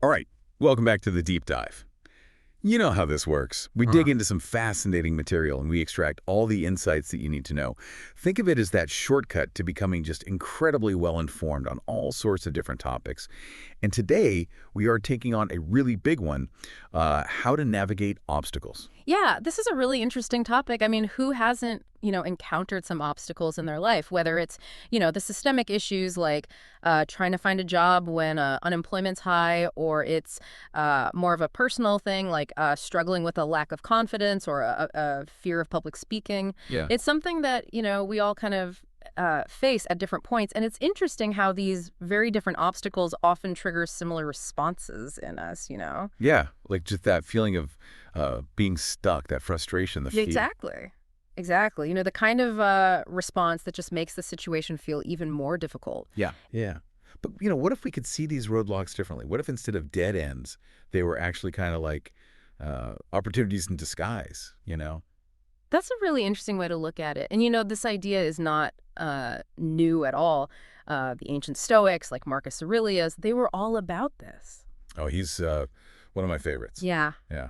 All right, welcome back to the deep dive. You know how this works. We dig into some fascinating material and we extract all the insights that you need to know. Think of it as that shortcut to becoming just incredibly well-informed on all sorts of different topics. And today, we are taking on a really big one, how to navigate obstacles. Yeah, this is a really interesting topic. I mean, who hasn't, encountered some obstacles in their life, whether it's, the systemic issues like trying to find a job when unemployment's high, or it's more of a personal thing like struggling with a lack of confidence or a fear of public speaking. Yeah. It's something that, we all kind of face at different points. And it's interesting how these very different obstacles often trigger similar responses in us. Yeah, like just that feeling of being stuck, that frustration, the fear. Exactly. Exactly. The kind of response that just makes the situation feel even more difficult. Yeah. But, what if we could see these roadblocks differently? What if instead of dead ends, they were actually kind of like opportunities in disguise? That's a really interesting way to look at it. And, this idea is not new at all. The ancient Stoics, like Marcus Aurelius, they were all about this. Oh, he's one of my favorites. Yeah. Yeah.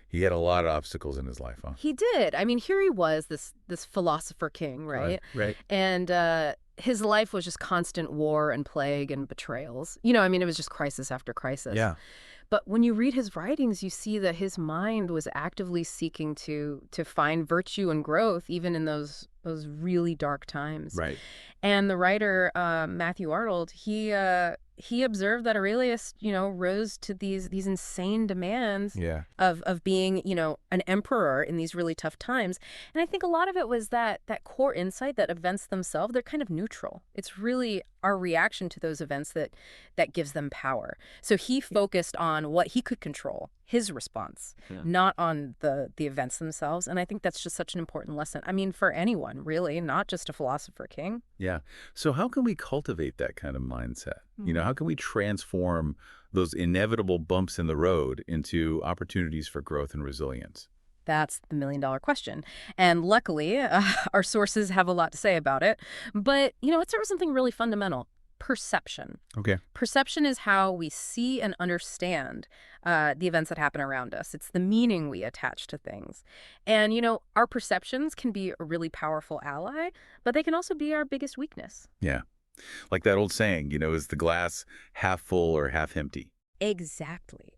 He had a lot of obstacles in his life, huh? He did. I mean, here he was, this philosopher king, right? Right. And his life was just constant war and plague and betrayals. It was just crisis after crisis. Yeah. But when you read his writings, you see that his mind was actively seeking to find virtue and growth, even in those really dark times. Right. And the writer Matthew Arnold, he observed that Aurelius, rose to these insane demands Yeah. of being, an emperor in these really tough times. And I think a lot of it was that core insight that events themselves, they're kind of neutral. It's really our reaction to those events that gives them power. So he focused on what he could control, his response, not on the events themselves. And I think that's just such an important lesson. I mean, for anyone, really, not just a philosopher king. Yeah. So how can we cultivate that kind of mindset? How can we transform those inevitable bumps in the road into opportunities for growth and resilience? That's the million-dollar question. And luckily, our sources have a lot to say about it. But, it starts with something really fundamental: perception. Okay. Perception is how we see and understand the events that happen around us. It's the meaning we attach to things. And, our perceptions can be a really powerful ally, but they can also be our biggest weakness. Yeah. Like that old saying, is the glass half full or half empty? Exactly.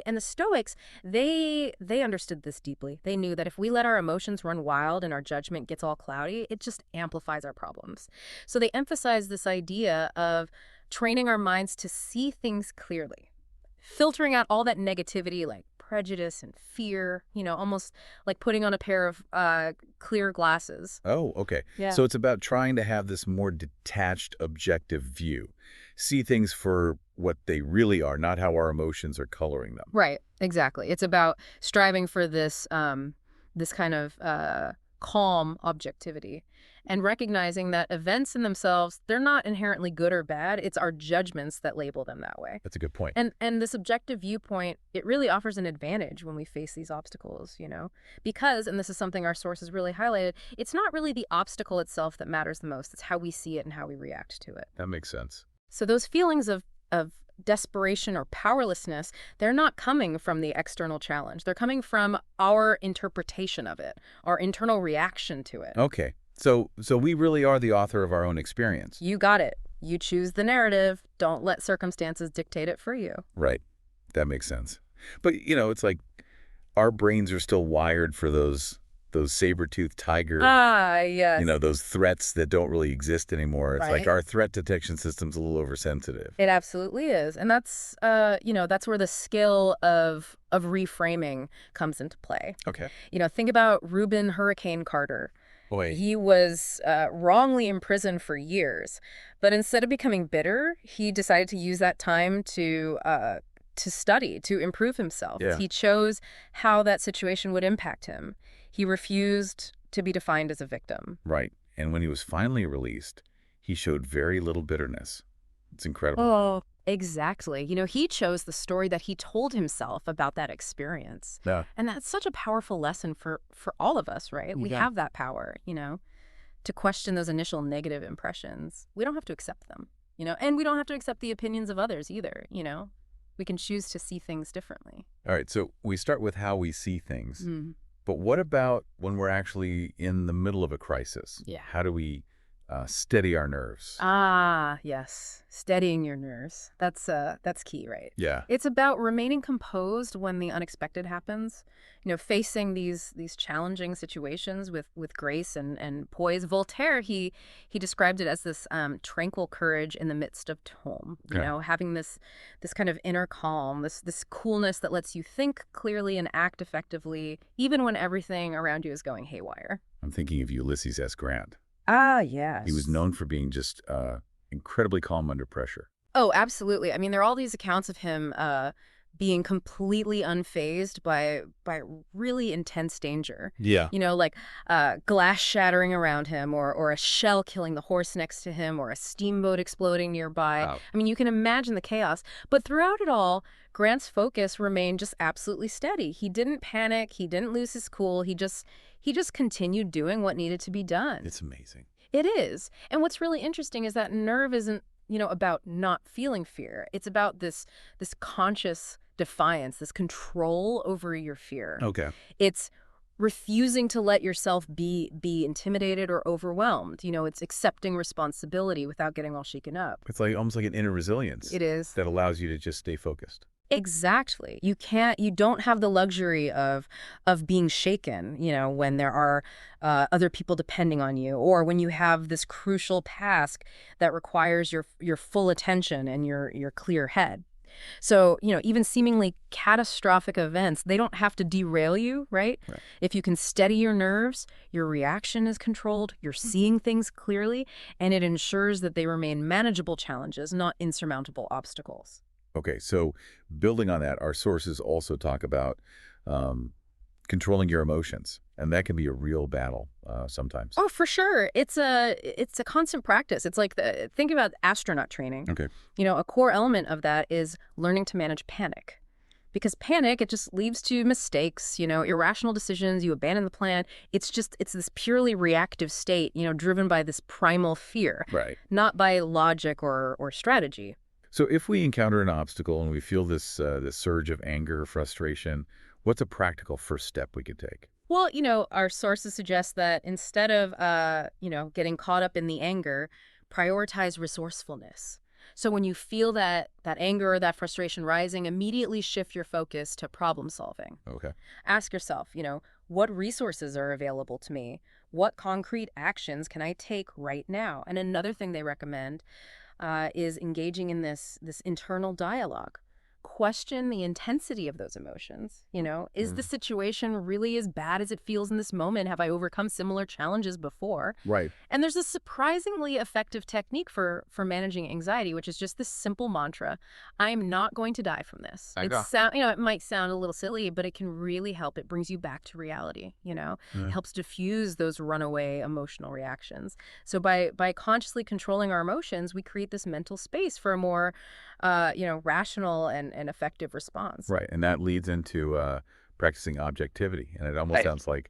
And the Stoics, they understood this deeply. They knew that if we let our emotions run wild and our judgment gets all cloudy, it just amplifies our problems. So they emphasize this idea of training our minds to see things clearly, filtering out all that negativity like prejudice and fear, almost like putting on a pair of clear glasses. Oh, okay. Yeah. So it's about trying to have this more detached, objective view. See things for what they really are, not how our emotions are coloring them. Right, exactly. It's about striving for this this kind of calm objectivity and recognizing that events in themselves, they're not inherently good or bad. It's our judgments that label them that way. That's a good point. And this objective viewpoint, it really offers an advantage when we face these obstacles, because, and this is something our sources really highlighted, it's not really the obstacle itself that matters the most. It's how we see it and how we react to it. That makes sense. So those feelings of desperation or powerlessness, they're not coming from the external challenge. They're coming from our interpretation of it, our internal reaction to it. Okay. So we really are the author of our own experience. You got it. You choose the narrative. Don't let circumstances dictate it for you. Right. That makes sense. But, it's like our brains are still wired for those saber-toothed tiger, Yes. those threats that don't really exist anymore. It's like Right. our threat detection system's a little oversensitive. It absolutely is. And that's that's where the skill of reframing comes into play. Okay. Think about Reuben Hurricane Carter. Boy. He was wrongly imprisoned for years, but instead of becoming bitter, he decided to use that time to study, to improve himself. Yeah. He chose how that situation would impact him. He refused to be defined as a victim. Right. And when he was finally released, he showed very little bitterness. It's incredible. Oh, exactly. He chose the story that he told himself about that experience. Yeah. And that's such a powerful lesson for all of us, right? We Yeah. have that power, to question those initial negative impressions. We don't have to accept them, and we don't have to accept the opinions of others either. We can choose to see things differently. All right, so we start with how we see things. Mm. But what about when we're actually in the middle of a crisis? Yeah. How do we steady our nerves? Ah, yes. Steadying your nerves. That's key, right? Yeah. It's about remaining composed when the unexpected happens. Facing these challenging situations with grace and poise. Voltaire, he described it as this tranquil courage in the midst of tumult. Okay. Having this kind of inner calm, this coolness that lets you think clearly and act effectively, even when everything around you is going haywire. I'm thinking of Ulysses S. Grant. Ah, yes. He was known for being just incredibly calm under pressure. Oh, absolutely. I mean, there are all these accounts of him being completely unfazed by really intense danger. Yeah. Like glass shattering around him, or a shell killing the horse next to him, or a steamboat exploding nearby. Wow. I mean, you can imagine the chaos. But throughout it all, Grant's focus remained just absolutely steady. He didn't panic. He didn't lose his cool. He just continued doing what needed to be done. It's amazing. It is. And what's really interesting is that nerve isn't, about not feeling fear. It's about this conscious defiance, this control over your fear. Okay. It's refusing to let yourself be intimidated or overwhelmed. It's accepting responsibility without getting all shaken up. It's like almost like an inner resilience. It is. That allows you to just stay focused. Exactly. You don't have the luxury of being shaken, when there are other people depending on you, or when you have this crucial task that requires your full attention and your clear head. So, even seemingly catastrophic events, they don't have to derail you, right? Right. If you can steady your nerves, your reaction is controlled, you're seeing things clearly, and it ensures that they remain manageable challenges, not insurmountable obstacles. Okay, so building on that, our sources also talk about controlling your emotions, and that can be a real battle sometimes. Oh, for sure. It's a constant practice. It's like think about astronaut training. Okay. A core element of that is learning to manage panic. Because panic, it just leads to mistakes, irrational decisions, you abandon the plan. It's this purely reactive state, driven by this primal fear, Right. not by logic or strategy. So if we encounter an obstacle and we feel this surge of anger or frustration, what's a practical first step we could take? Well, our sources suggest that instead of, getting caught up in the anger, prioritize resourcefulness. So when you feel that anger or that frustration rising, immediately shift your focus to problem solving. Okay. Ask yourself, what resources are available to me? What concrete actions can I take right now? And another thing they recommend is engaging in this internal dialogue. Question the intensity of those emotions. Is the situation really as bad as it feels in this moment? Have I overcome similar challenges before? Right. And there's a surprisingly effective technique for managing anxiety, which is just this simple mantra: I'm not going to die from this. It might sound a little silly, but it can really help. It brings you back to reality. It helps diffuse those runaway emotional reactions. So by consciously controlling our emotions, we create this mental space for a more rational and effective response. Right, and that leads into practicing objectivity, and it almost sounds like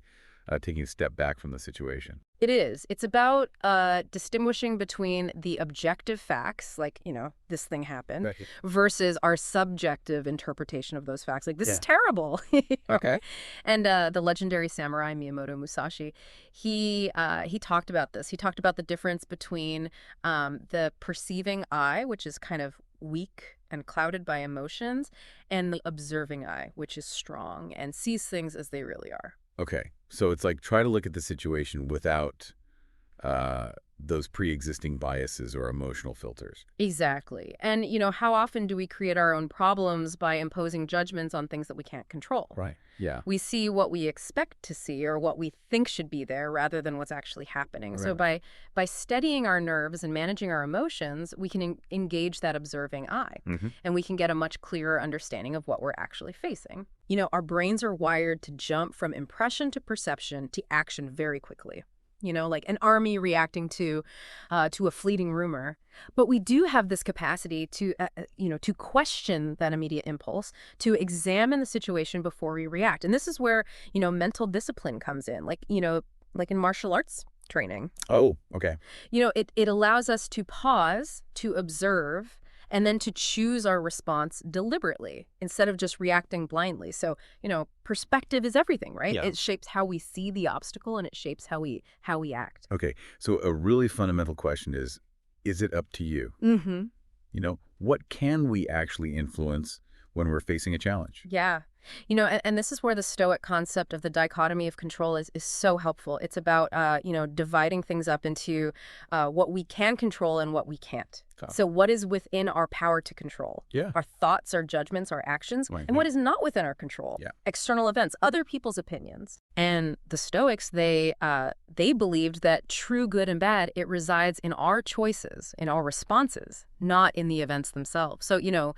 taking a step back from the situation. It is. It's about distinguishing between the objective facts, like, this thing happened, Right. versus our subjective interpretation of those facts. Like, this is terrible. Okay. And the legendary samurai Miyamoto Musashi, he talked about this. He talked about the difference between the perceiving eye, which is kind of weak and clouded by emotions, and the observing eye, which is strong and sees things as they really are. Okay, so it's like try to look at the situation without those pre-existing biases or emotional filters. Exactly. And, how often do we create our own problems by imposing judgments on things that we can't control? Right. Yeah. We see what we expect to see or what we think should be there rather than what's actually happening. So by steadying our nerves and managing our emotions, we can engage that observing eye. Mm-hmm. And we can get a much clearer understanding of what we're actually facing. Our brains are wired to jump from impression to perception to action very quickly. Like an army reacting to a fleeting rumor. But we do have this capacity to question that immediate impulse, to examine the situation before we react. And this is where, mental discipline comes in, like in martial arts training. Oh, okay. It allows us to pause, to observe, and then to choose our response deliberately instead of just reacting blindly. So, perspective is everything, right? Yeah. It shapes how we see the obstacle, and it shapes how we act. Okay, so a really fundamental question is it up to you? Mm-hmm. What can we actually influence when we're facing a challenge? Yeah. And this is where the Stoic concept of the dichotomy of control is so helpful. It's about, dividing things up into what we can control and what we can't. Oh. So what is within our power to control? Yeah. Our thoughts, our judgments, our actions, Right. and what is not within our control? Yeah. External events, other people's opinions. And the Stoics, they believed that true good and bad, it resides in our choices, in our responses, not in the events themselves. So,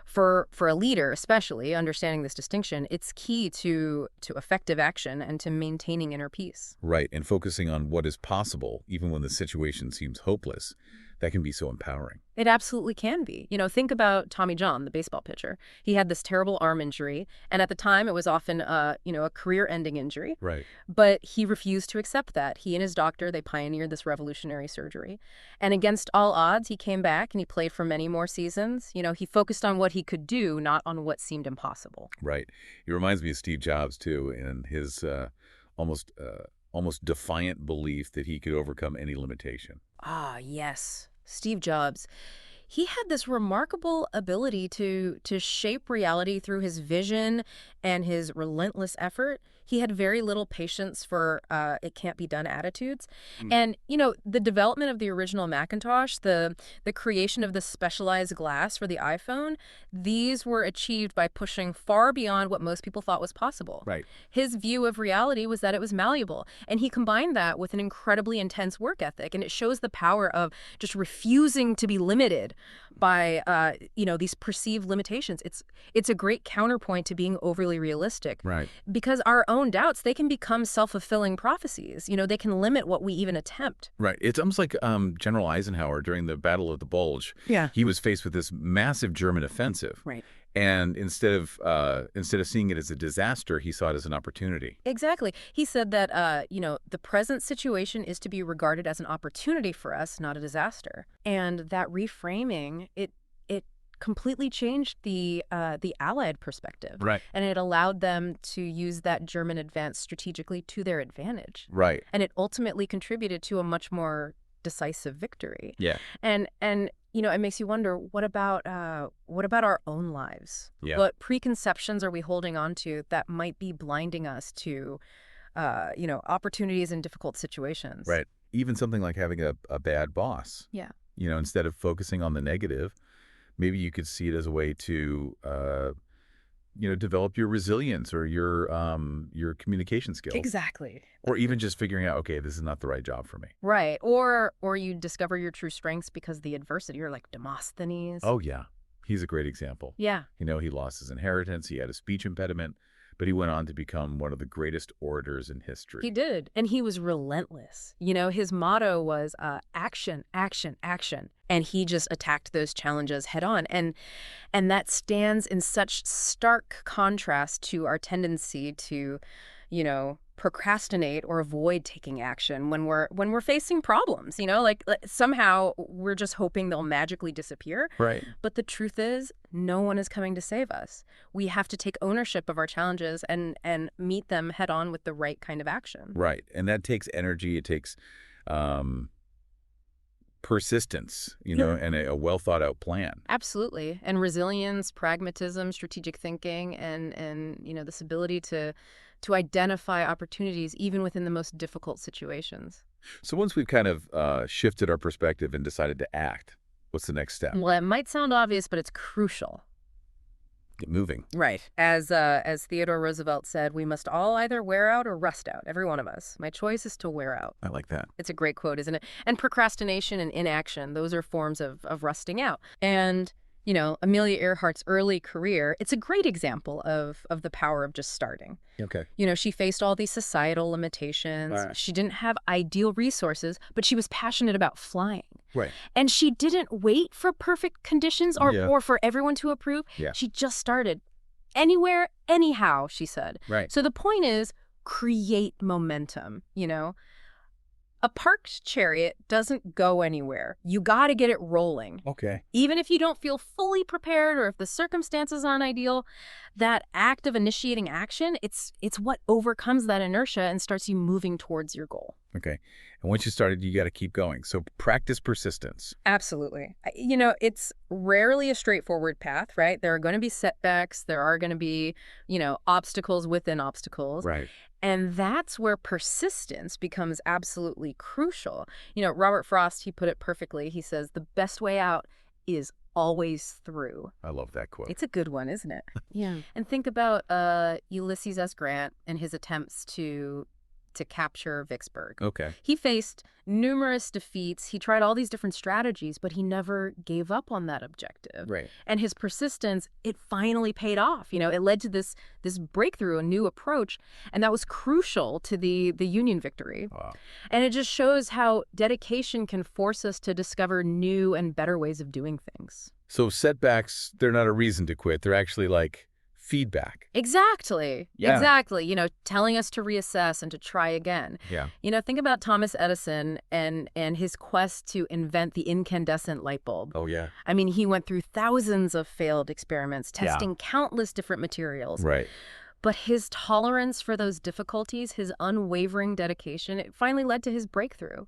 for a leader, especially, understanding this distinction, it's key to effective action and to maintaining inner peace. Right, and focusing on what is possible, even when the situation seems hopeless, that can be so empowering. It absolutely can be. Think about Tommy John, the baseball pitcher. He had this terrible arm injury, and at the time it was often, a career-ending injury. Right. But he refused to accept that. He and his doctor, they pioneered this revolutionary surgery. And against all odds, he came back and he played for many more seasons. He focused on what he could do, not on what seemed impossible. Right. He reminds me of Steve Jobs, too, and his almost defiant belief that he could overcome any limitation. Ah, yes. Steve Jobs. He had this remarkable ability to shape reality through his vision and his relentless effort. He had very little patience for it can't be done attitudes. And, the development of the original Macintosh, the creation of the specialized glass for the iPhone, these were achieved by pushing far beyond what most people thought was possible. Right. His view of reality was that it was malleable. And he combined that with an incredibly intense work ethic. And it shows the power of just refusing to be limited by, these perceived limitations. It's a great counterpoint to being overly realistic. Right. Because our own doubts, they can become self-fulfilling prophecies. They can limit what we even attempt. Right. It's almost like General Eisenhower during the Battle of the Bulge. Yeah. He was faced with this massive German offensive. Right. And instead of seeing it as a disaster, he saw it as an opportunity. Exactly. He said that, the present situation is to be regarded as an opportunity for us, not a disaster. And that reframing, it completely changed the Allied perspective. Right. And it allowed them to use that German advance strategically to their advantage. Right. And it ultimately contributed to a much more decisive victory. Yeah. And it makes you wonder, what about our own lives? Yeah. What preconceptions are we holding on to that might be blinding us to, opportunities in difficult situations? Right. Even something like having a bad boss. Yeah. Instead of focusing on the negative, maybe you could see it as a way to, develop your resilience or your communication skills. Exactly. Or even just figuring out, okay, this is not the right job for me. Right. Or you discover your true strengths because of the adversity. You're like Demosthenes. Oh, yeah. He's a great example. Yeah. He lost his inheritance. He had a speech impediment, but he went on to become one of the greatest orators in history. He did. And he was relentless. His motto was action, action, action. And he just attacked those challenges head on. And that stands in such stark contrast to our tendency to, procrastinate or avoid taking action when we're facing problems, like somehow we're just hoping they'll magically disappear. Right. But the truth is, no one is coming to save us. We have to take ownership of our challenges and meet them head on with the right kind of action. Right. And that takes energy. It takes persistence, and a well thought out plan. Absolutely. And resilience, pragmatism, strategic thinking, and this ability to identify opportunities even within the most difficult situations. So once we've kind of shifted our perspective and decided to act, what's the next step? Well, it might sound obvious, but it's crucial. Get moving. Right. As Theodore Roosevelt said, we must all either wear out or rust out, every one of us. My choice is to wear out. I like that. It's a great quote, isn't it? And procrastination and inaction, those are forms of rusting out. And, Amelia Earhart's early career, it's a great example of the power of just starting. Okay. She faced all these societal limitations. All right. She didn't have ideal resources, but she was passionate about flying. Right. And she didn't wait for perfect conditions or for everyone to approve. Yeah. She just started. Anywhere, anyhow, she said. Right. So the point is, create momentum, A parked chariot doesn't go anywhere. You got to get it rolling. Okay. Even if you don't feel fully prepared or if the circumstances aren't ideal, that act of initiating action, it's what overcomes that inertia and starts you moving towards your goal. Okay. And once you started, you got to keep going. So practice persistence. Absolutely. It's rarely a straightforward path, right? There are going to be setbacks. There are going to be, obstacles within obstacles. Right. And that's where persistence becomes absolutely crucial. Robert Frost, he put it perfectly. He says, the best way out is always through. I love that quote. It's a good one, isn't it? Yeah. And think about Ulysses S. Grant and his attempts to capture Vicksburg. Okay. He faced numerous defeats. He tried all these different strategies, but he never gave up on that objective. Right. And his persistence, it finally paid off. It led to this breakthrough, a new approach, and that was crucial to the Union victory. Wow. And it just shows how dedication can force us to discover new and better ways of doing things. So setbacks, they're not a reason to quit. They're actually like feedback. Exactly. Yeah. Exactly. Telling us to reassess and to try again. Yeah. Think about Thomas Edison and his quest to invent the incandescent light bulb. Oh, yeah. I mean, he went through thousands of failed experiments, testing countless different materials. Right. But his tolerance for those difficulties, his unwavering dedication, it finally led to his breakthrough.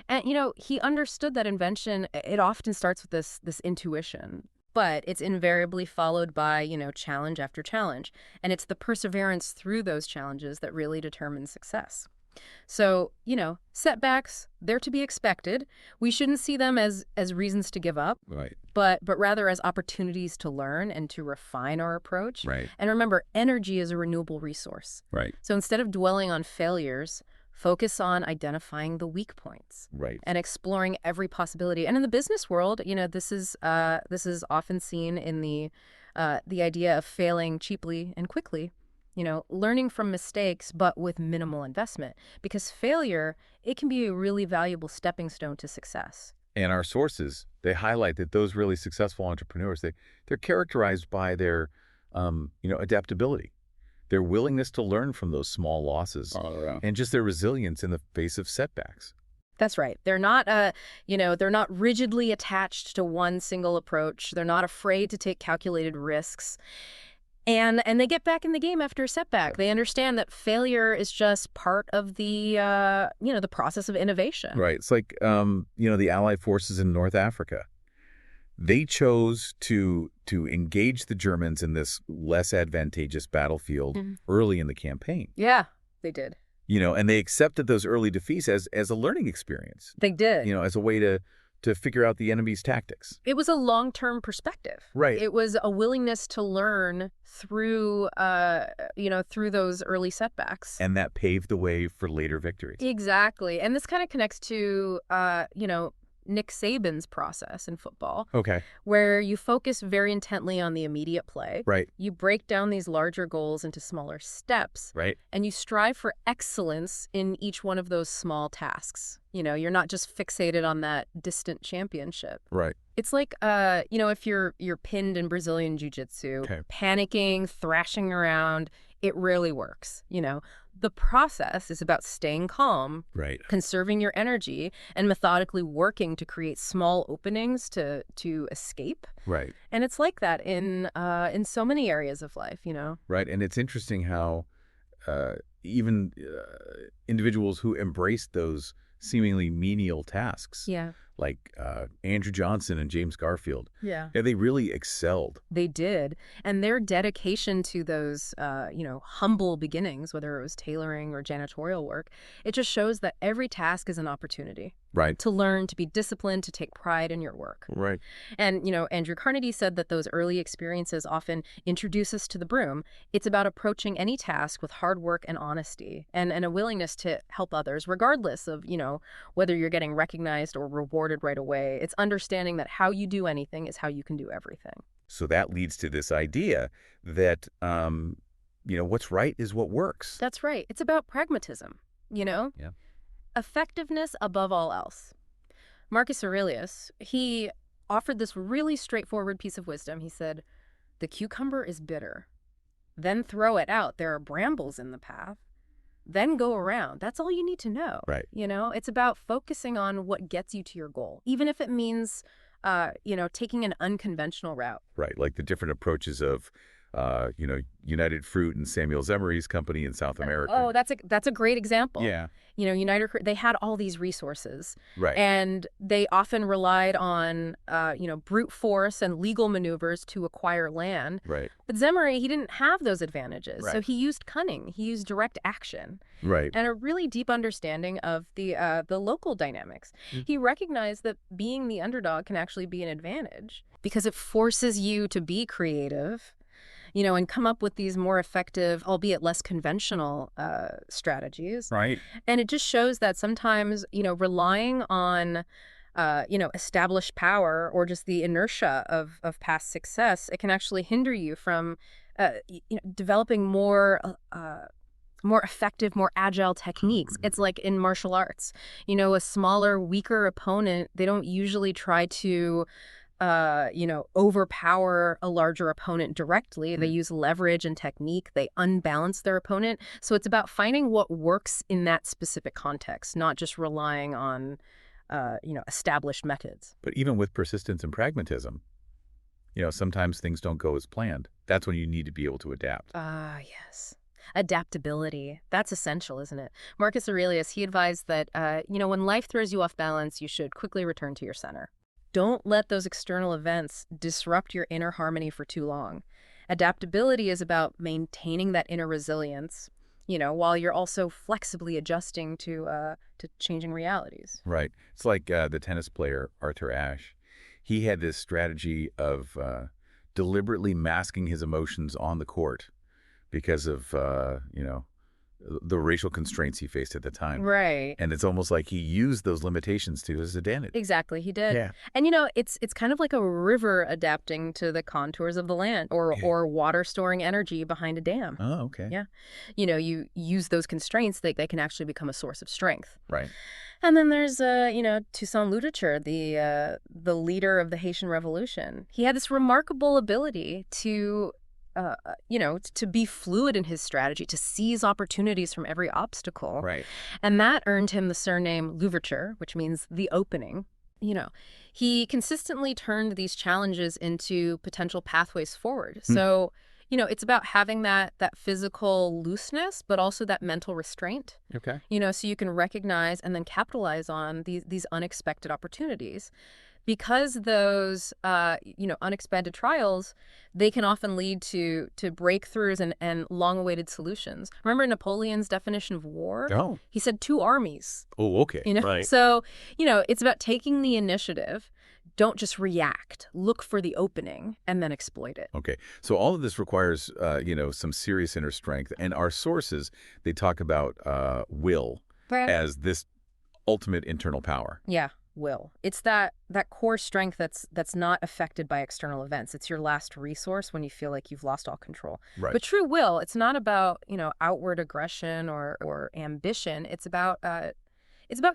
And, he understood that invention, it often starts with this intuition. But it's invariably followed by, challenge after challenge. And it's the perseverance through those challenges that really determines success. So, setbacks, they're to be expected. We shouldn't see them as reasons to give up, Right. but rather as opportunities to learn and to refine our approach. Right. And remember, energy is a renewable resource. Right. So instead of dwelling on failures, focus on identifying the weak points. Right. And exploring every possibility. And in the business world, this is often seen in the idea of failing cheaply and quickly. Learning from mistakes, but with minimal investment. Because failure, it can be a really valuable stepping stone to success. And our sources, they highlight that those really successful entrepreneurs, they're characterized by their, adaptability, their willingness to learn from those small losses, and just their resilience in the face of setbacks. That's right. They're not, they're not rigidly attached to one single approach. They're not afraid to take calculated risks. And they get back in the game after a setback. They understand that failure is just part of the, the process of innovation. Right. It's like, the Allied forces in North Africa. They chose to engage the Germans in this less advantageous battlefield early in the campaign. Yeah, they did. And they accepted those early defeats as a learning experience. They did. As a way to figure out the enemy's tactics. It was a long-term perspective. Right. It was a willingness to learn through, through those early setbacks. And that paved the way for later victories. Exactly. And this kind of connects to, Nick Saban's process in football. Okay. Where you focus very intently on the immediate play. Right. You break down these larger goals into smaller steps. Right. And you strive for excellence in each one of those small tasks. You're not just fixated on that distant championship. Right. It's like, if you're pinned in Brazilian jiu-jitsu, panicking, thrashing around, it rarely works. The process is about staying calm, right, conserving your energy, and methodically working to create small openings to escape. Right. And it's like that in so many areas of life, Right. And it's interesting how even individuals who embrace those seemingly menial tasks, like Andrew Johnson and James Garfield, they really excelled. They did. And their dedication to those, humble beginnings, whether it was tailoring or janitorial work, it just shows that every task is an opportunity. Right. To learn, to be disciplined, to take pride in your work. Right. And, Andrew Carnegie said that those early experiences often introduce us to the broom. It's about approaching any task with hard work and honesty and a willingness to help others, regardless of, whether you're getting recognized or rewarded right away. It's understanding that how you do anything is how you can do everything. So that leads to this idea that, what's right is what works. That's right. It's about pragmatism, Yeah. Effectiveness above all else. Marcus Aurelius, he offered this really straightforward piece of wisdom. He said, "The cucumber is bitter. Then throw it out. There are brambles in the path. then go around. That's all you need to know. Right. It's about focusing on what gets you to your goal, even if it means, taking an unconventional route. Right, like the different approaches of, United Fruit and Samuel Zemery's company in South America. Oh, that's a great example. Yeah. United, they had all these resources. Right. And they often relied on, brute force and legal maneuvers to acquire land. Right. But Zemery, he didn't have those advantages. Right. So he used cunning. He used direct action. Right. And a really deep understanding of the local dynamics. He recognized that being the underdog can actually be an advantage because it forces you to be creative, and come up with these more effective, albeit less conventional strategies. Right. And it just shows that sometimes, relying on, established power or just the inertia of past success, it can actually hinder you from, developing more effective, more agile techniques. It's like in martial arts, a smaller, weaker opponent, they don't usually try to overpower a larger opponent directly. They use leverage and technique. They unbalance their opponent. So it's about finding what works in that specific context, not just relying on, established methods. But even with persistence and pragmatism, sometimes things don't go as planned. That's when you need to be able to adapt. Ah, yes. Adaptability. That's essential, isn't it? Marcus Aurelius, he advised that, when life throws you off balance, you should quickly return to your center. Don't let those external events disrupt your inner harmony for too long. Adaptability is about maintaining that inner resilience, while you're also flexibly adjusting to changing realities. Right. It's like the tennis player Arthur Ashe. He had this strategy of deliberately masking his emotions on the court because of, the racial constraints he faced at the time. Right. And it's almost like he used those limitations to his advantage. Exactly, he did. Yeah. And it's kind of like a river adapting to the contours of the land, or water storing energy behind a dam. Oh, okay. Yeah. You use those constraints, they can actually become a source of strength. Right. And then there's Toussaint Louverture, the leader of the Haitian Revolution. He had this remarkable ability to to be fluid in his strategy, to seize opportunities from every obstacle. Right. And that earned him the surname Louverture, which means the opening. He consistently turned these challenges into potential pathways forward. So, it's about having that physical looseness, but also that mental restraint. Okay. So you can recognize and then capitalize on these unexpected opportunities. Because those, unexpected trials, they can often lead to breakthroughs and long-awaited solutions. Remember Napoleon's definition of war? Oh. He said 2 armies. Oh, okay. Right. So, it's about taking the initiative. Don't just react. Look for the opening and then exploit it. Okay. So all of this requires, some serious inner strength. And our sources, they talk about will as this ultimate internal power. Yeah. Will. It's that core strength that's not affected by external events. It's your last resource when you feel like you've lost all control. Right. But true will, it's not about, outward aggression or ambition. It's about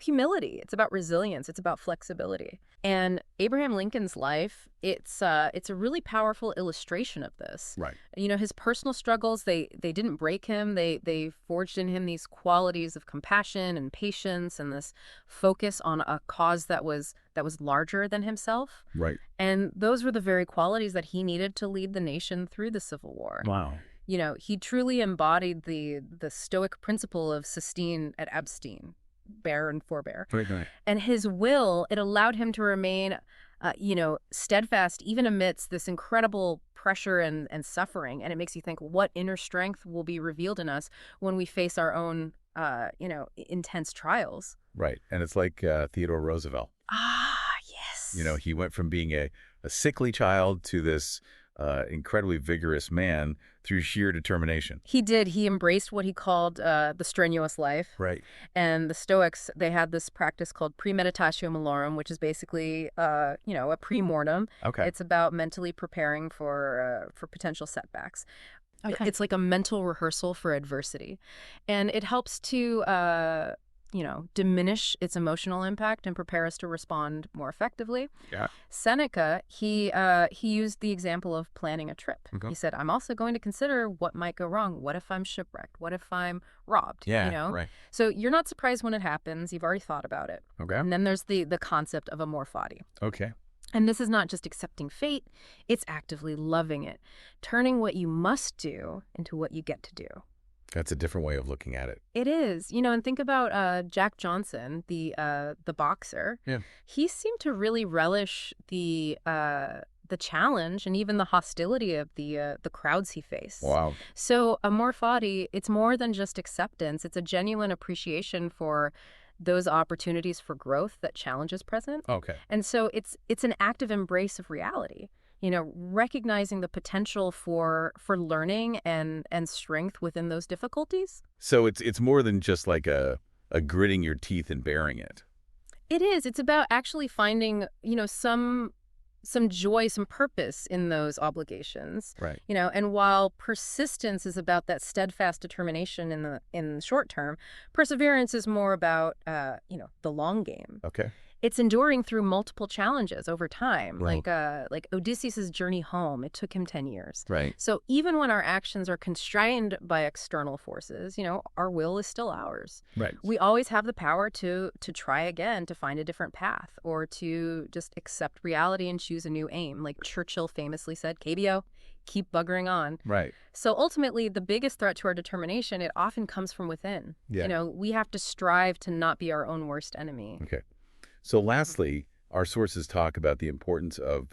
humility. It's about resilience. It's about flexibility. And Abraham Lincoln's life, it's a really powerful illustration of this. Right. His personal struggles, they didn't break him. They forged in him these qualities of compassion and patience and this focus on a cause that was larger than himself. Right. And those were the very qualities that he needed to lead the nation through the Civil War. Wow. He truly embodied the Stoic principle of sustain et abstain. Bear and forbear. Right. And his will, it allowed him to remain, steadfast even amidst this incredible pressure and suffering. And it makes you think, what inner strength will be revealed in us when we face our own, intense trials? Right. And it's like Theodore Roosevelt. Ah, yes. He went from being a sickly child to this incredibly vigorous man through sheer determination. He did. He embraced what he called the strenuous life. Right. And the Stoics, they had this practice called premeditatio malorum, which is basically, a pre-mortem. Okay. It's about mentally preparing for potential setbacks. Okay. It's like a mental rehearsal for adversity. And it helps to diminish its emotional impact and prepare us to respond more effectively. Yeah. Seneca, he used the example of planning a trip. Okay. He said, I'm also going to consider what might go wrong. What if I'm shipwrecked? What if I'm robbed? Yeah, right. So you're not surprised when it happens. You've already thought about it. Okay. And then there's the concept of amor fati. Okay. And this is not just accepting fate, it's actively loving it, turning what you must do into what you get to do. That's a different way of looking at it. It is, and think about Jack Johnson, the boxer. Yeah. He seemed to really relish the challenge and even the hostility of the crowds he faced. Wow. So amor fati, it's more than just acceptance. It's a genuine appreciation for those opportunities for growth that challenge is present. Okay. And so it's an active embrace of reality. Recognizing the potential for learning and strength within those difficulties. So it's more than just like a gritting your teeth and bearing it. It is. It's about actually finding, some joy, some purpose in those obligations. Right. And while persistence is about that steadfast determination in the short term, perseverance is more about, the long game. Okay. It's enduring through multiple challenges over time. Right. Like Odysseus' journey home, it took him 10 years. Right. So even when our actions are constrained by external forces, our will is still ours. Right. We always have the power to try again, to find a different path, or to just accept reality and choose a new aim. Like Churchill famously said, KBO, keep buggering on. Right. So ultimately, the biggest threat to our determination, it often comes from within. Yeah. We have to strive to not be our own worst enemy. Okay. So lastly, our sources talk about the importance of